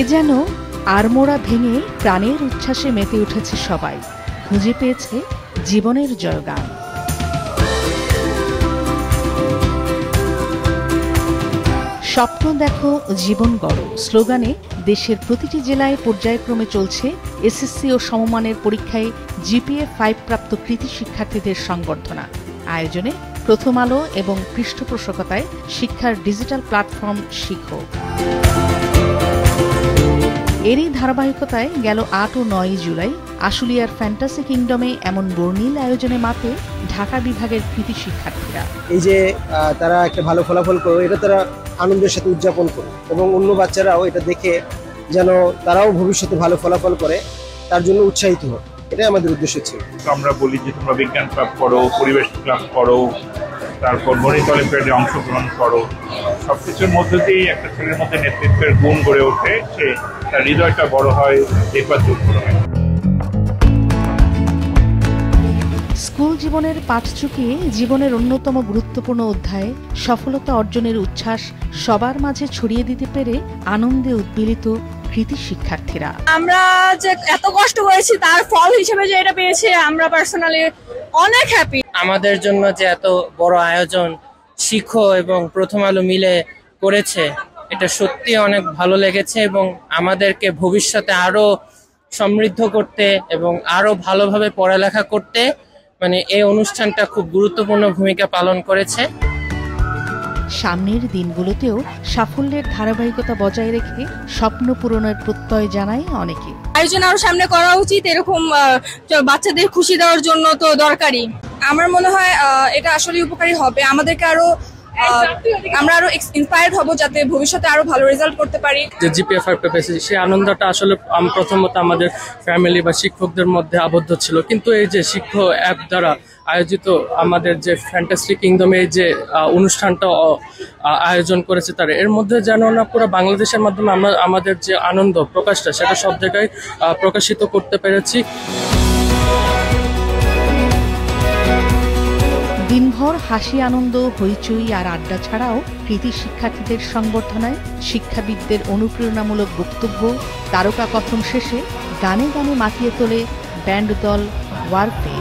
এ যেন আড়মোড়া ভেঙে প্রাণের উচ্ছ্বাসে মেতে উঠেছে সবাই, খুঁজে পেয়েছে জীবনের জয়গান। স্বপ্ন দেখো, জীবন গড়ো স্লোগানে দেশের প্রতিটি জেলায় পর্যায়ক্রমে চলছে এসএসসি ও সমমানের পরীক্ষায় জিপিএ 5 প্রাপ্ত কৃতি শিক্ষার্থীদের সংবর্ধনা। আয়োজনে প্রথম আলো এবং পৃষ্ঠপোষকতায় শিক্ষার ডিজিটাল প্ল্যাটফর্ম শিখো। এরই ধারাবাহিকতায় গেল 8 ও 9 জুলাই আশুলিয়ার ফ্যান্টাসি কিংডমে এমন বর্ণিল আয়োজনে মাতে ঢাকা বিভাগের কৃতি শিক্ষার্থীরা। এই যে তারা একটা ভালো ফলাফল করে, এটা তারা আনন্দের সাথে উদযাপন করে এবং অন্য বাচ্চারাও এটা দেখে যেন তারাও ভবিষ্যতে ভালো ফলাফল করে, তার জন্য উৎসাহিত হয়। এটাই আমাদের উদ্দেশ্য ছিল। আমরা বলি যে তোমরা বিজ্ঞান ক্লাব করো, পরিবেশ ক্লাব করো, তারপর গণিত অলিম্পিয়াডে অংশগ্রহণ করো। সবকিছুর মধ্যে দিয়ে একটা ছেলের মধ্যে নেতৃত্বের গুণ গড়ে ওঠে, সে তার হৃদয়টা বড় হয়, দেখবার যোগ্য হয়। স্কুল জীবনের পাঠ চুকিয়ে জীবনের অন্যতম গুরুত্বপূর্ণ অধ্যায়ে সফলতা অর্জনের উচ্ছ্বাস সবার মাঝে ছড়িয়ে দিতে পেরে আনন্দে উদ্বেলিত কৃতি শিক্ষার্থীরা। আমরা যে এত কষ্ট করেছি তার ফল হিসেবে যে এটা পেয়েছি, আমরা পার্সোনালি অনেক হ্যাপি। আমাদের জন্য যে এত বড় আয়োজন শিখো এবং প্রথম আলো মিলে করেছে, এটা সত্যি অনেক ভালো লেগেছে এবং আমাদেরকে ভবিষ্যতে আরো সমৃদ্ধ করতে এবং আরো ভালোভাবে পড়ালেখা করতে এই অনুষ্ঠানটা খুব গুরুত্বপূর্ণ ভূমিকা পালন করেছে। সামনের দিনগুলোতেও সাফল্যের ধারাবাহিকতা বজায় রেখে স্বপ্ন পূরণের প্রত্যয় জানায় অনেকে। আয়োজন আরো সামনে করা উচিত, এরকম বাচ্চাদের খুশি দেওয়ার জন্য তো দরকারি। আমার মনে হয় এটা আসলে উপকারী হবে, আমাদেরকে আরো আমরা আরো ইন্সপায়ার্ড হব যাতে ভবিষ্যতে আরো ভালো রেজাল্ট করতে পারি। যে জিপিএ 5 পেয়েছি সেই আনন্দটা আসলে প্রথমত আমাদের ফ্যামিলি বা শিক্ষকদের মধ্যে আবদ্ধ ছিল, কিন্তু এই যে শিক্ষা অ্যাপ দ্বারা আয়োজিত আমাদের যে ফ্যান্টাসি কিংডমে যে অনুষ্ঠানটা আয়োজন করেছে তারা, এর মধ্যে যেন না পুরো বাংলাদেশের মাধ্যমে আমরা আমাদের যে আনন্দ প্রকাশটা সেটা সব জায়গায় প্রকাশিত করতে পেরেছি। দিনভর হাসি আনন্দ হইচই আর আড্ডা ছাড়াও কৃতি শিক্ষার্থীদের সংবর্ধনায় শিক্ষাবিদদের অনুপ্রেরণামূলক বক্তব্য, তারকা কথন শেষে গানে গানে মাতিয়ে তোলে ব্যান্ড দল ওয়ারফে।